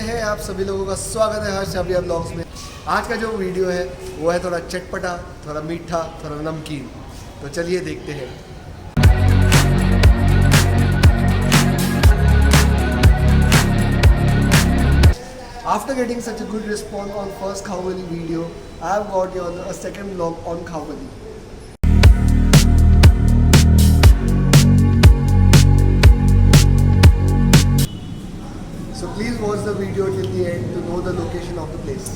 हैं आप सभी लोगों का स्वागत है हर्षछबरिया ब्लॉग्स में। आज का जो वीडियो है वो है थोड़ा चटपटा, थोड़ा मीठा, थोड़ा नमकीन। तो चलिए देखते हैं। After getting such a good response on first khau gali video, I have got a second vlog on khau gali. So please watch the video till the end to know the location of the place.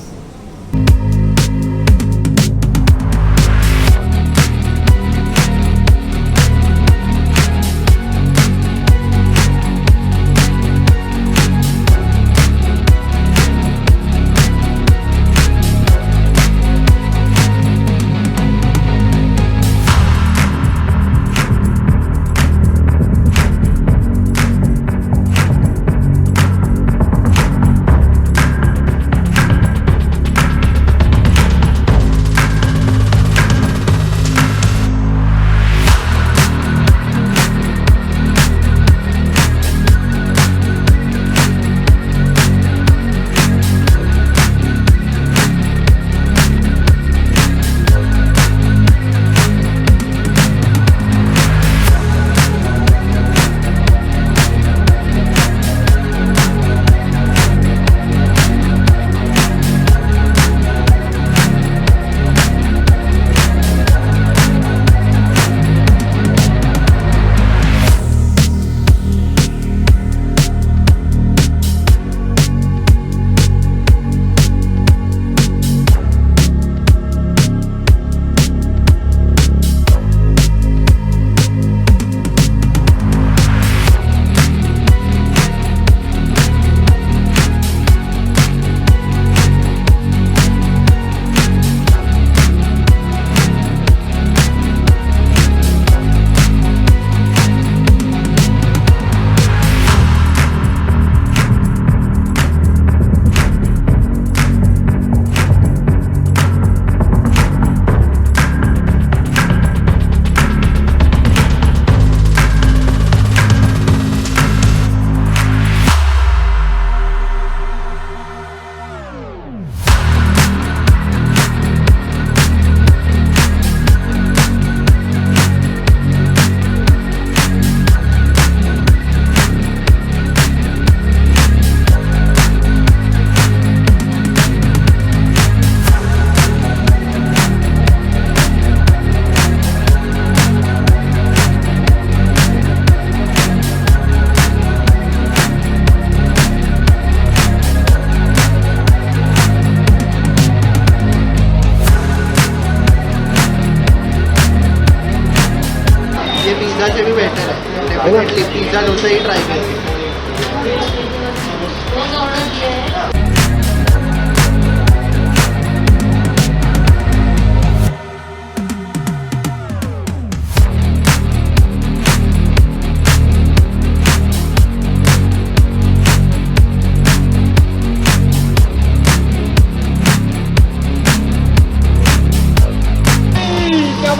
Pizza से भी better है, definitely pizza dosa ही try करेंगे।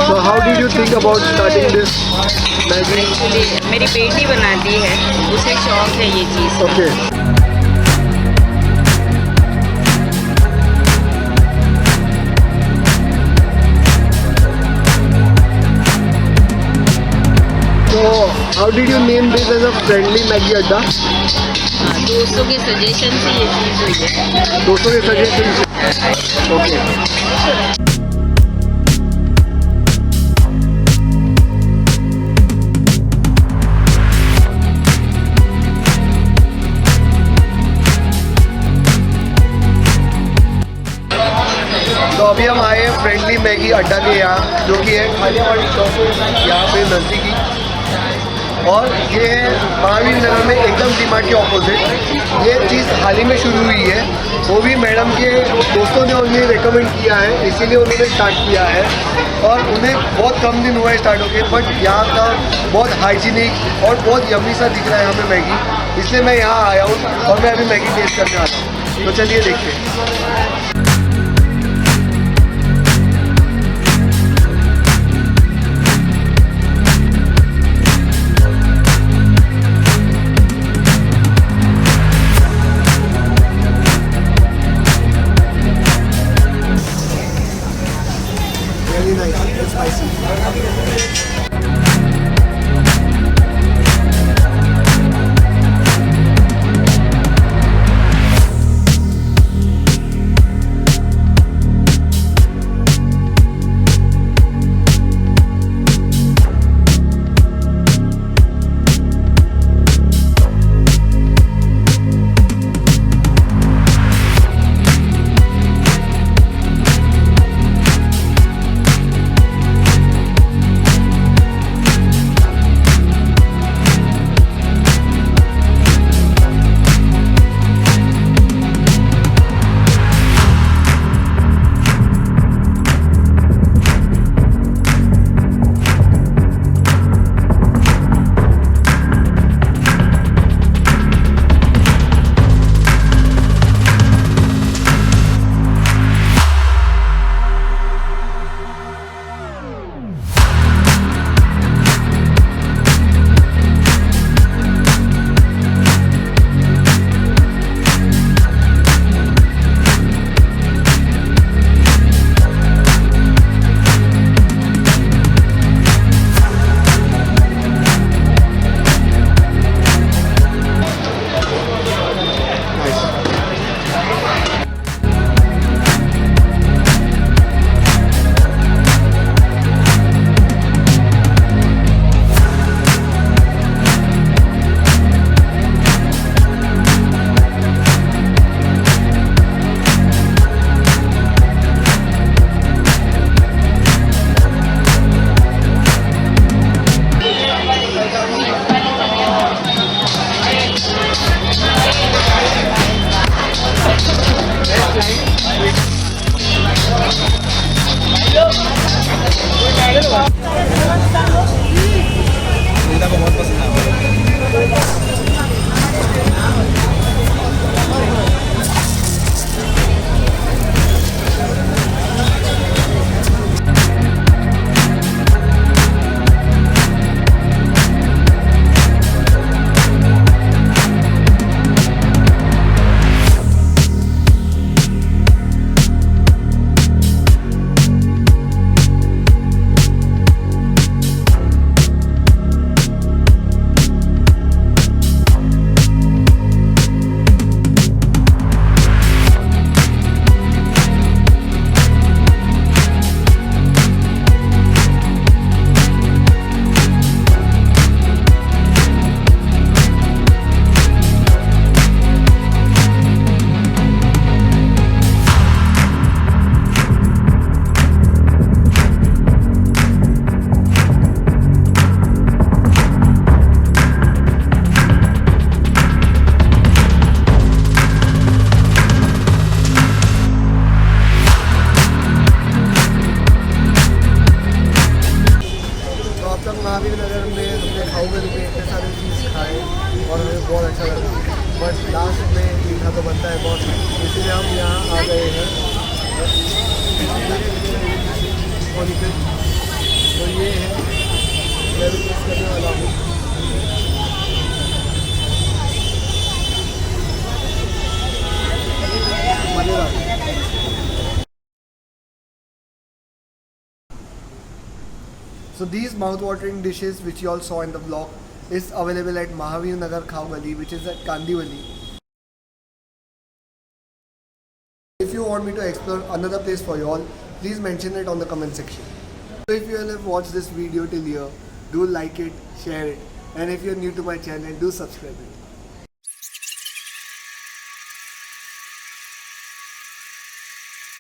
So how did you think about starting this Maggi? मेरी बेटी बनाती है, उसे शौक है ये चीज़। Okay. So how did you name this as a friendly Maggi Adda? दोस्तों के सजेशन से ये चीज़ हुई है। दोस्तों के सजेशन से? Okay. तो अभी हम आए हैं फ्रेंडली मैगी अड्डा के यहाँ, जो कि है खाने वाली शॉप यहाँ पे नज़दीकी, और ये है महावीर नगर में एकदम डीमार्ट के ऑपोजिट। ये चीज़ हाल ही में शुरू हुई है, वो भी मैडम के दोस्तों ने उन्हें रेकमेंड किया है, इसीलिए उन्होंने स्टार्ट किया है। और उन्हें बहुत कम दिन हुआ है स्टार्ट होके, बट यहाँ का बहुत हाइजीनिक और बहुत यम्मी सा दिख रहा है हमें मैगी, इसलिए मैं यहाँ आया हूँ और मैं अभी मैगी टेस्ट करने आता हूँ। तो चलिए देखते हैं। में मीठा तो बनता है बहुत, इसलिए हम यहाँ आ गए हैं। तो ये है, मैं भी टेस्ट करने वाला हूँ। मज़ेदार। So these mouth-watering dishes which you all saw in the vlog is available at Mahavir Nagar Khau Gali, which is at Kandivali. If you want me to explore another place for you all, please mention it on the comment section. So if you all have watched this video till here, do like it, share it, and if you are new to my channel, do subscribe it.